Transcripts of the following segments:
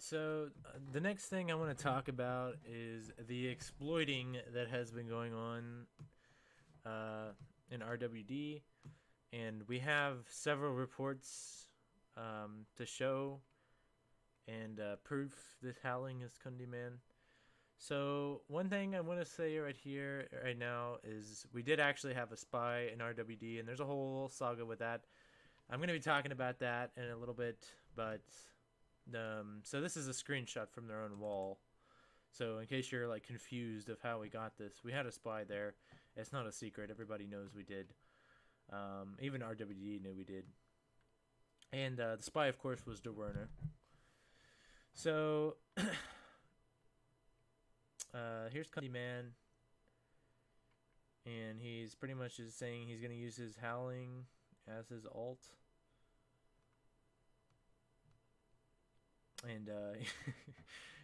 So the next thing I want to talk about is the exploiting that has been going on in RWD, and we have several reports to show and proof this howling is Kundiman. So one thing I want to say right here, right now, is we did actually have a spy in RWD, and there's a whole saga with that. I'm going to be talking about that in a little bit, but so this is a screenshot from their own wall. So in case you're like confused of how we got this, we had a spy there. It's not a secret. Everybody knows we did. Even RWD knew we did. And the spy, of course, was De Werner. So here's Cundy Man, and he's pretty much just saying he's going to use his howling as his alt. And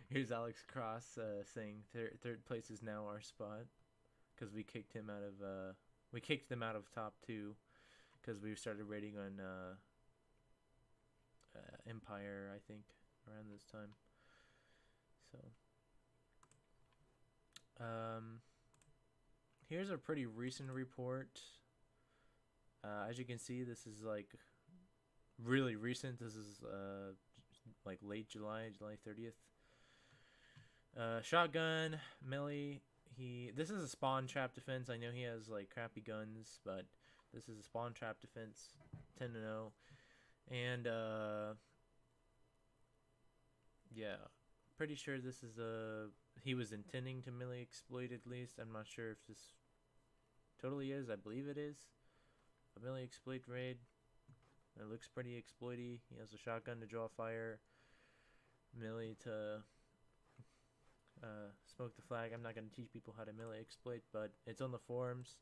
here's Alex Cross saying third place is now our spot because we kicked him out of we kicked them out of top 2 because we started rating on Empire, I think, around this time. So here's a pretty recent report. As you can see, this is like really recent. This is like late July 30th. Shotgun, melee. This is a spawn trap defense. I know he has like crappy guns, but this is a spawn trap defense, 10-0, and yeah, pretty sure this is he was intending to melee exploit at least. I'm not sure if this totally is. I believe it is a melee exploit raid. It looks pretty exploity. He has a shotgun to draw fire, melee to smoke the flag. I'm not going to teach people how to melee exploit, but it's on the forums.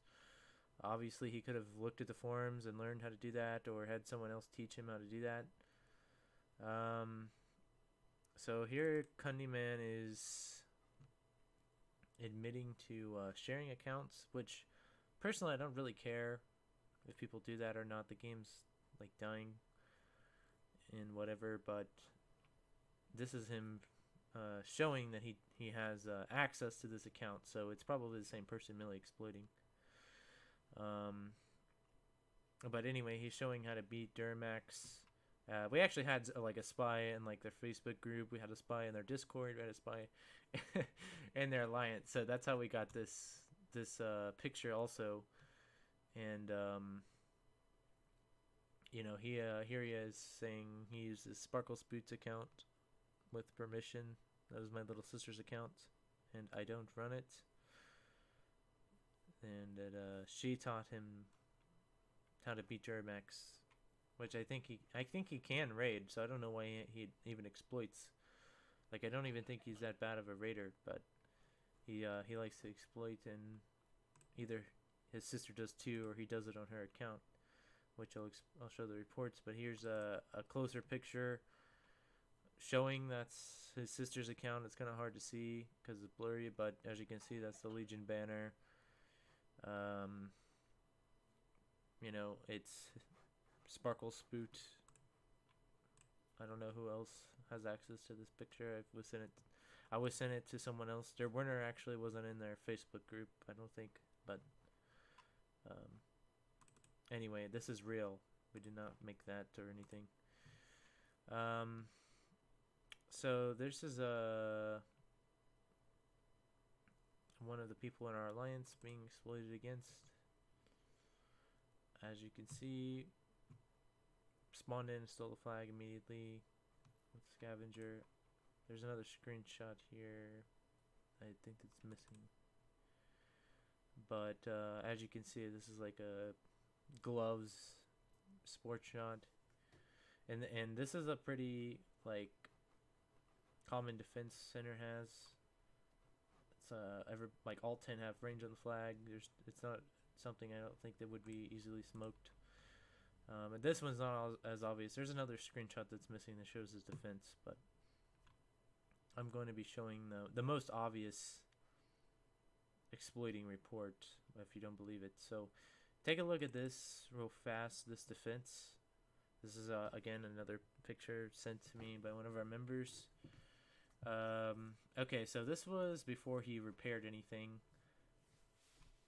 Obviously, he could have looked at the forums and learned how to do that, or had someone else teach him how to do that. So here, Kundiman is admitting to sharing accounts, which personally I don't really care if people do that or not. The game's like dying and whatever, but this is him showing that he has access to this account, so it's probably the same person melee exploiting. But anyway, he's showing how to beat Duramax. We actually had like a spy in like their Facebook group. We had a spy in their Discord. We had a spy in their alliance. So that's how we got this picture also. And you know, here he is saying he uses Sparkle Boots account with permission. That was my little sister's account, and I don't run it. And that she taught him how to beat Duramax, which I think he can raid. So I don't know why he even exploits. Like, I don't even think he's that bad of a raider, but he likes to exploit, and either his sister does too, or he does it on her account, which I'll show the reports. But here's a closer picture showing that's his sister's account. It's kind of hard to see because it's blurry, but as you can see, that's the Legion banner. You know, it's Sparkle Spoot. I don't know who else has access to this picture. I was sent it to someone else. Der Werner actually wasn't in their Facebook group, I don't think. But anyway, this is real. We did not make that or anything. So this is one of the people in our alliance being exploited against. As you can see, spawned in, stole the flag immediately with scavenger. There's another screenshot here. I think it's missing. But as you can see, this is like a gloves sports shot, and this is a pretty like common defense center has. It's like all 10 have range on the flag. It's not something I don't think that would be easily smoked. And this one's not as obvious. There's another screenshot that's missing that shows his defense, but I'm going to be showing the most obvious exploiting report if you don't believe it. So take a look at this real fast, this defense. This is again another picture sent to me by one of our members. Okay, so this was before he repaired anything.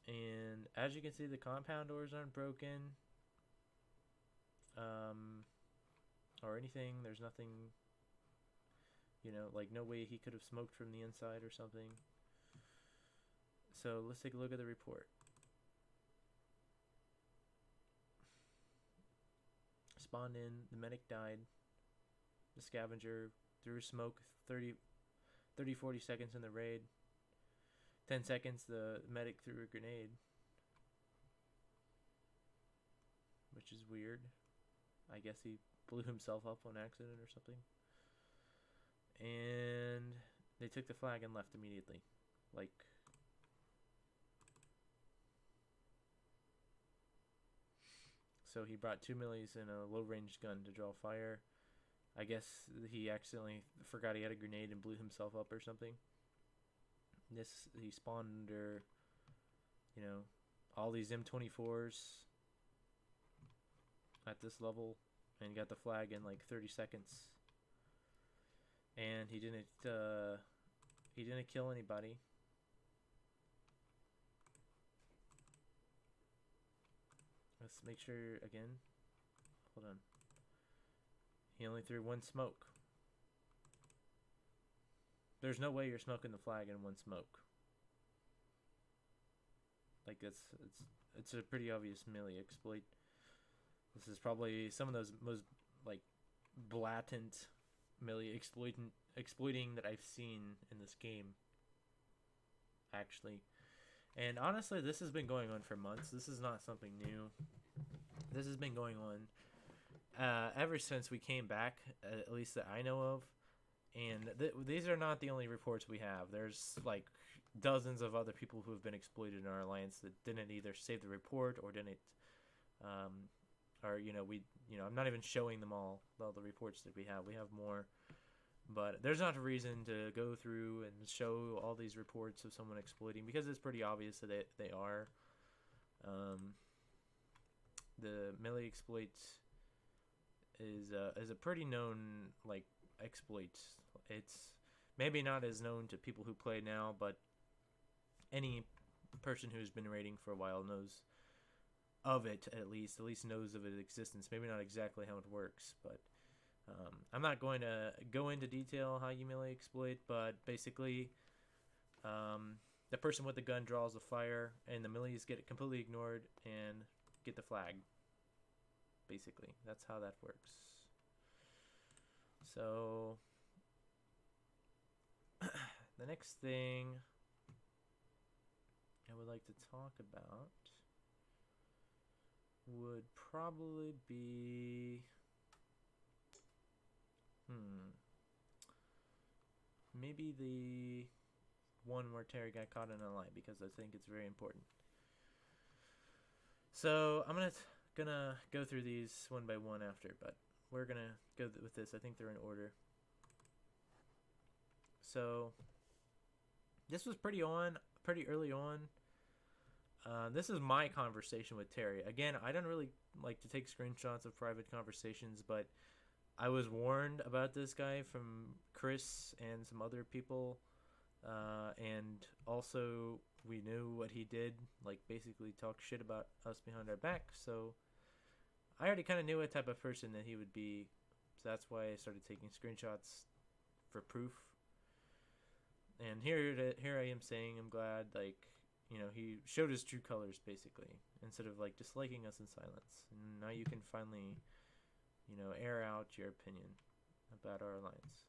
And as you can see, the compound doors aren't broken. Um, or anything. There's nothing, like no way he could have smoked from the inside or something. So let's take a look at the report. Spawned in, the medic died. The scavenger threw smoke 40 seconds in the raid. 10 seconds, the medic threw a grenade. Which is weird. I guess he blew himself up on accident or something. And they took the flag and left immediately. Like, so he brought 2 millies and a low-range gun to draw fire. I guess he accidentally forgot he had a grenade and blew himself up or something. He spawned under, all these M24s at this level and got the flag in like 30 seconds. And he didn't kill anybody. Let's make sure again. Hold on. He only threw 1 smoke. There's no way you're smoking the flag in 1 smoke. Like it's a pretty obvious melee exploit. This is probably some of those most like blatant melee exploiting that I've seen in this game. Actually. And honestly, this has been going on for months. This is not something new. This has been going on ever since we came back, at least that I know of. And these are not the only reports we have. There's like dozens of other people who have been exploited in our alliance that didn't either save the report or didn't, I'm not even showing them all the reports that we have. We have more. But there's not a reason to go through and show all these reports of someone exploiting because it's pretty obvious that they are. The melee exploit is a pretty known like exploit. It's maybe not as known to people who play now, but any person who's been raiding for a while knows of it at least knows of its existence. Maybe not exactly how it works, but I'm not going to go into detail how you melee exploit, but basically the person with the gun draws the fire and the melees get it completely ignored and get the flag. Basically, that's how that works. So the next thing I would like to talk about would probably be maybe the one where Terry got caught in a lie, because I think it's very important. So I'm gonna go through these one by one after, but we're gonna go with this. I think they're in order. So this was pretty early on. This is my conversation with Terry. Again, I don't really like to take screenshots of private conversations, but I was warned about this guy from Chris and some other people, and also we knew what he did, like basically talk shit about us behind our back, so I already kind of knew what type of person that he would be, so that's why I started taking screenshots for proof. And here I am saying I'm glad, like, he showed his true colors, basically, instead of, like, disliking us in silence. And now you can finally, air out your opinion about our alliance.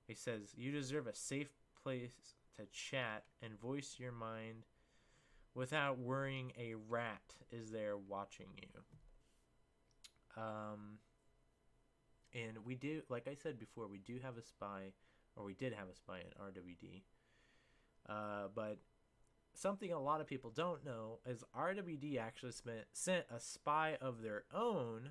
He says, you deserve a safe place to chat and voice your mind without worrying a rat is there watching you. And we do, like I said before, we do have a spy, or we did have a spy in RWD. But something a lot of people don't know is RWD actually sent a spy of their own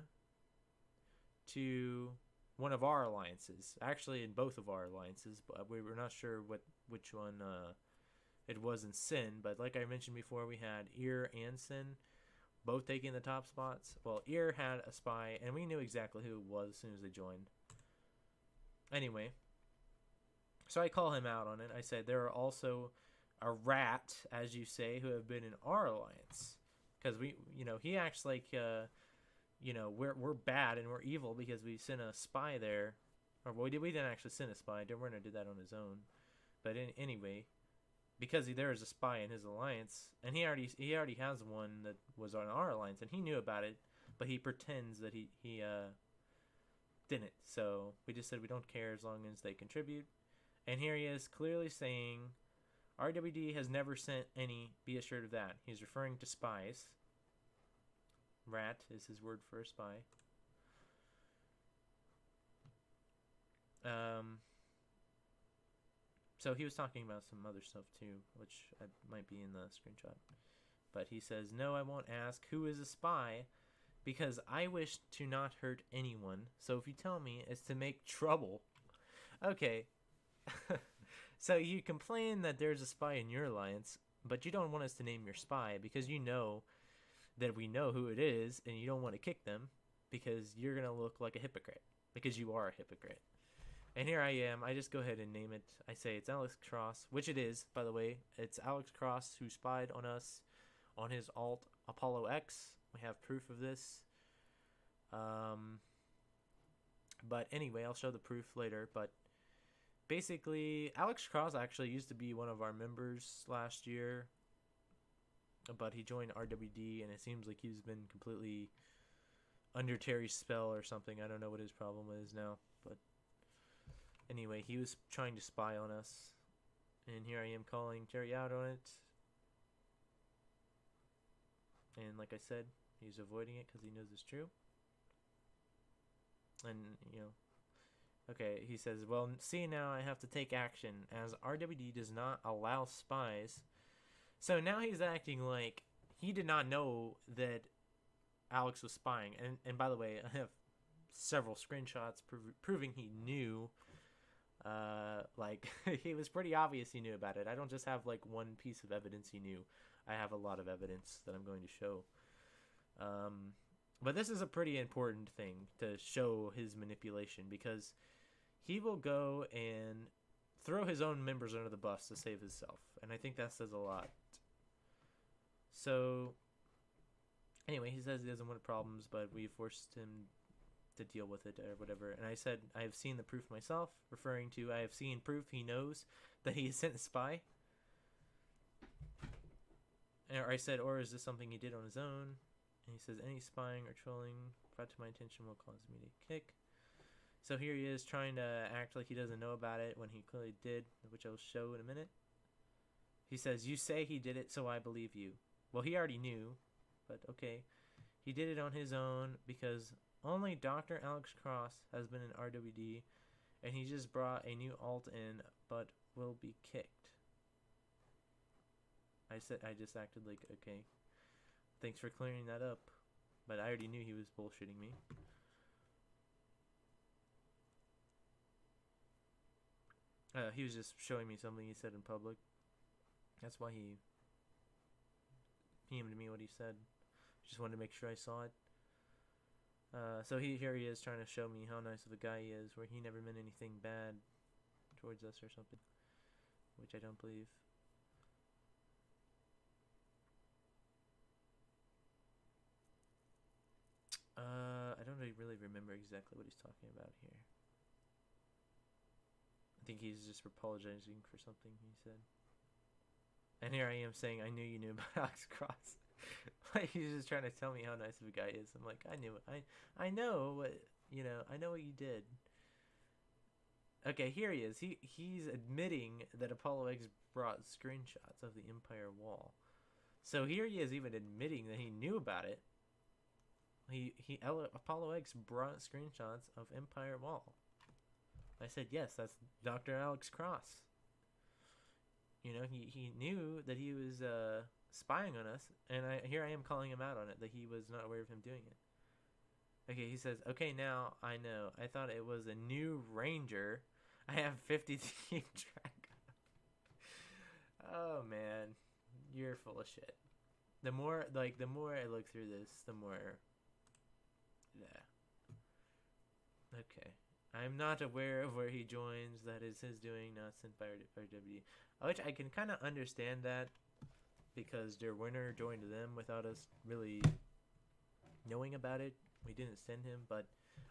to one of our alliances. Actually, in both of our alliances, but we were not sure which one it was in Sin. But like I mentioned before, we had Ear and Sin both taking the top spots. Well, Ear had a spy, and we knew exactly who it was as soon as they joined. Anyway, So I call him out on it. I said there are also a rat, as you say, who have been in our alliance, because he acts like we're bad and we're evil because we sent a spy there, or we didn't actually send a spy. Werner did that on his own, but anyway, because there is a spy in his alliance, and he already has one that was on our alliance, and he knew about it, but he pretends that he didn't. So we just said we don't care as long as they contribute. And here he is clearly saying RWD has never sent any, be assured of that. He's referring to spies. Rat is his word for a spy. So he was talking about some other stuff too, which might be in the screenshot. But he says, no, I won't ask who is a spy, because I wish to not hurt anyone. So if you tell me it's to make trouble. Okay. So you complain that there's a spy in your alliance, but you don't want us to name your spy because you know that we know who it is, and you don't want to kick them because you're going to look like a hypocrite, because you are a hypocrite. And here I am. I just go ahead and name it. I say it's Alex Cross, which it is, by the way. It's Alex Cross who spied on us on his alt Apollo X. We have proof of this. But anyway, I'll show the proof later. But basically, Alex Cross actually used to be one of our members last year. But he joined RWD, and it seems like he's been completely under Terry's spell or something. I don't know what his problem is now, but anyway, he was trying to spy on us, and here I am calling Terry out on it. And like I said, he's avoiding it because he knows it's true. And, okay, he says, well, see, now I have to take action, as RWD does not allow spies. So now he's acting like he did not know that Alex was spying. And by the way, I have several screenshots proving he knew. It was pretty obvious he knew about it. I don't just have like one piece of evidence he knew. I have a lot of evidence that I'm going to show. But this is a pretty important thing to show his manipulation, because he will go and throw his own members under the bus to save himself. And I think that says a lot. So anyway, he says he doesn't want problems, but we forced him to deal with it or whatever. And I said, I have seen the proof myself, referring to I have seen proof he knows that he sent a spy. Or I said, or is this something he did on his own? And he says, any spying or trolling brought to my attention will cause me to kick. So here he is trying to act like he doesn't know about it when he clearly did, which I'll show in a minute. He says, you say he did it, so I believe you. Well, he already knew, but okay. He did it on his own because only Dr. Alex Cross has been in RWD, and he just brought a new alt in, but will be kicked. I just acted like, okay, thanks for clearing that up, but I already knew he was bullshitting me. He was just showing me something he said in public. That's why he PM'd me what he said. Just wanted to make sure I saw it. So here he is trying to show me how nice of a guy he is, where he never meant anything bad towards us or something, which I don't believe. I don't really remember exactly what he's talking about here. I think he's just apologizing for something he said. And here I am saying, I knew you knew about Alex Cross. Like, he's just trying to tell me how nice of a guy he is. I'm like, I knew it. I know what, I know what you did. Okay, here he is. He's admitting that Apollo X brought screenshots of the Empire Wall. So here he is even admitting that he knew about it. Apollo X brought screenshots of Empire Wall. I said, yes, that's Dr. Alex Cross. He knew that he was spying on us, and here I am calling him out on it, that he was not aware of him doing it. Okay, he says, okay, now I know. I thought it was a new Ranger. I have 50 to keep track of. Oh, man. You're full of shit. The more I look through this, the more... Yeah. Okay. I'm not aware of where he joins. That is his doing, not sent by RWD. Which I can kind of understand that because their winner joined them without us really knowing about it. We didn't send him, but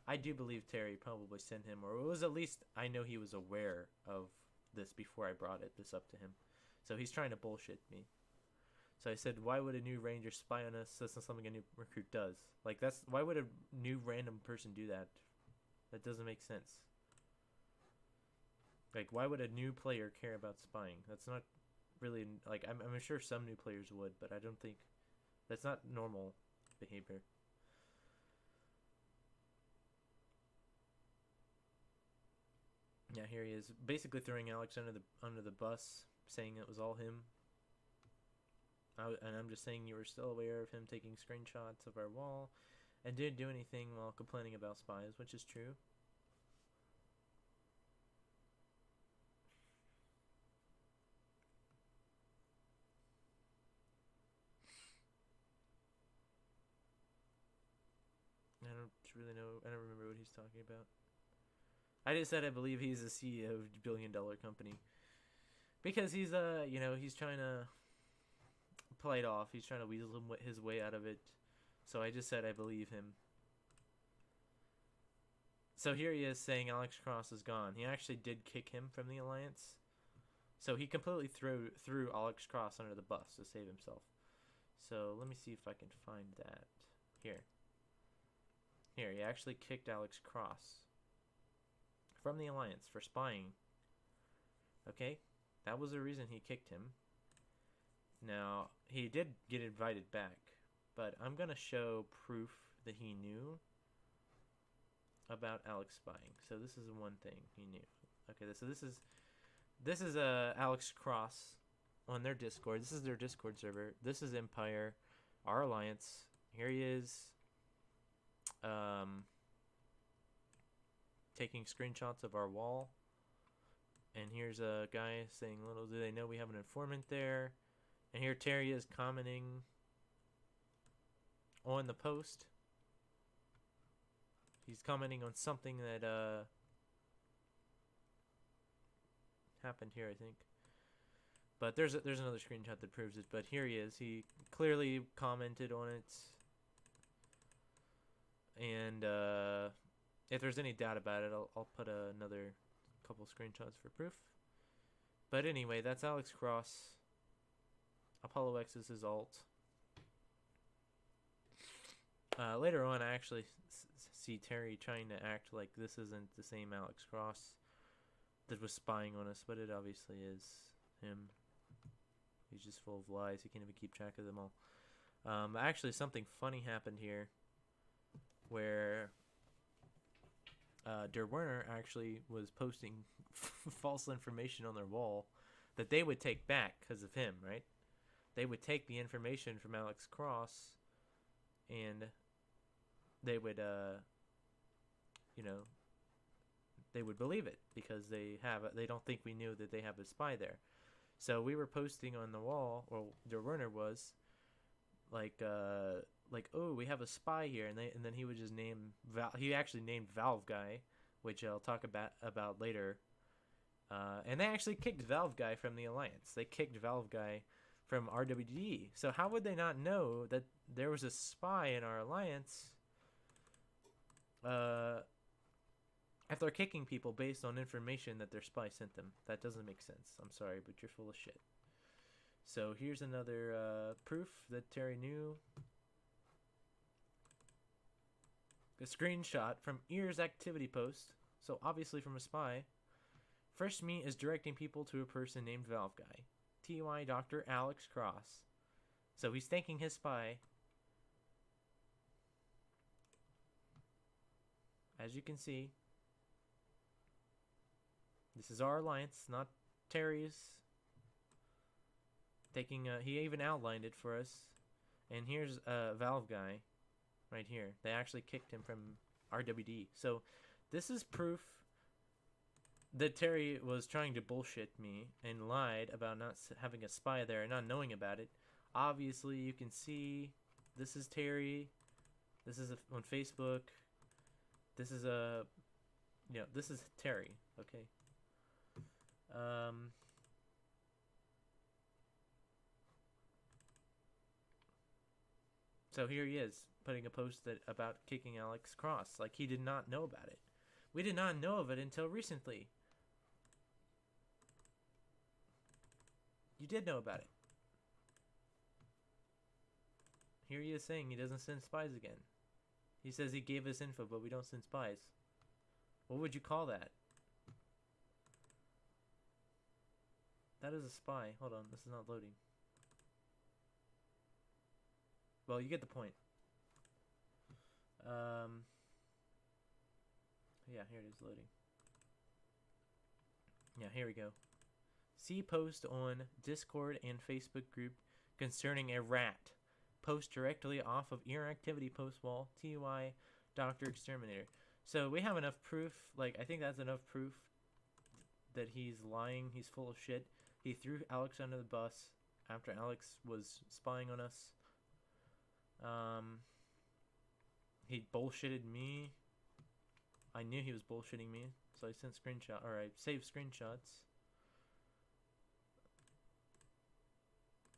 I do believe Terry probably sent him, or it was at least I know he was aware of this before I brought this up to him. So he's trying to bullshit me. So I said, why would a new ranger spy on us? That's not something a new recruit does. Like, that's why would a new random person do that? That doesn't make sense. Like, why would a new player care about spying? That's not really like I'm sure some new players would, but I don't think that's not normal behavior. Yeah, here he is, basically throwing Alex under the bus, saying it was all him. And I'm just saying you were still aware of him taking screenshots of our wall, and didn't do anything while complaining about spies, which is true. I don't really know. I don't remember what he's talking about. I just said I believe he's the CEO of a billion-dollar company because he's he's trying to play it off. He's trying to weasel his way out of it. So I just said I believe him. So here he is saying Alex Cross is gone. He actually did kick him from the alliance. So he completely threw Alex Cross under the bus to save himself. So let me see if I can find that. Here. Here, he actually kicked Alex Cross from the alliance for spying. Okay? That was the reason he kicked him. Now, he did get invited back, but I'm going to show proof that he knew about Alex spying. So this is one thing he knew. Okay, so this is Alex Cross on their Discord. This is their Discord server. This is Empire, our alliance. Here he is, taking screenshots of our wall. And here's a guy saying, little do they know we have an informant there. And here Terry is commenting on the post. He's commenting on something that happened here, I think. But there's another screenshot that proves it. But here he is. He clearly commented on it. And if there's any doubt about it, I'll put another couple screenshots for proof. But anyway, that's Alex Cross. Apollo X is his alt. Later on, I actually see Terry trying to act like this isn't the same Alex Cross that was spying on us, but it obviously is him. He's just full of lies. He can't even keep track of them all. Actually, something funny happened here where Der Werner actually was posting false information on their wall that they would take back because of him, right? They would take the information from Alex Cross and they would, they would believe it because they don't think we knew that they have a spy there. So we were posting on the wall, or Der Werner was, like, oh, we have a spy here, and then he would just name he actually named Valve Guy, which I'll talk about later. And they actually kicked Valve Guy from the alliance. They kicked Valve Guy from RWD. So how would they not know that there was a spy in our alliance? If they're kicking people based on information that their spy sent them, that doesn't make sense. I'm sorry, but you're full of shit. So here's another proof that Terry knew. A screenshot from Ear's activity post, so obviously from a spy. First me is directing people to a person named Valve Guy. TY Dr. Alex Cross. So he's thanking his spy. As you can see, this is our alliance, not Terry's. He even outlined it for us. And here's Valve Guy right here. They actually kicked him from RWD. So this is proof that Terry was trying to bullshit me and lied about not having a spy there and not knowing about it. Obviously, you can see this is Terry. This is on Facebook. This is You know, this is Terry, okay? Um, so here he is putting a post about kicking Alex Cross. Like, he did not know about it. We did not know of it until recently. You did know about it. Here he is saying he doesn't send spies again. He says he gave us info, but we don't send spies. What would you call that? That is a spy. Hold on, this is not loading. Well, you get the point. Yeah, here it is loading. Yeah, here we go. See post on Discord and Facebook group concerning a rat. Post directly off of ear activity post wall. TY Dr. Exterminator. So we have enough proof. Like, I think that's enough proof that he's lying. He's full of shit. He threw Alex under the bus after Alex was spying on us. He bullshitted me. I knew he was bullshitting me, so I sent screenshot, or I saved screenshots.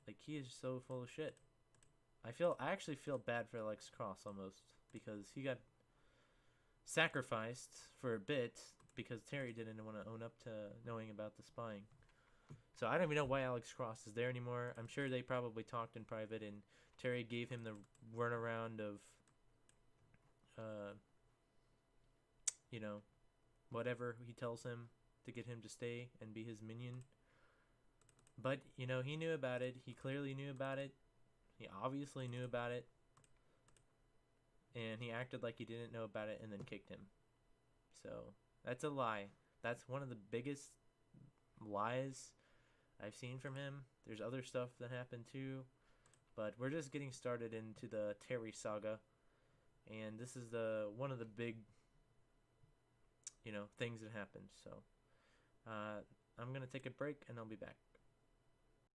Like, he is so full of shit. I actually feel bad for Alex Cross almost, because he got sacrificed for a bit because Terry didn't want to own up to knowing about the spying. So I don't even know why Alex Cross is there anymore. I'm sure they probably talked in private and Terry gave him the runaround of, you know, whatever he tells him to get him to stay and be his minion. But, you know, he knew about it. He clearly knew about it. He obviously knew about it. And he acted like he didn't know about it and then kicked him. So, that's a lie. That's one of the biggest lies I've seen from him. There's other stuff that happened too. But we're just getting started into the Terry Saga. And this is one of the big, you know, things that happened. So, I'm going to take a break and I'll be back.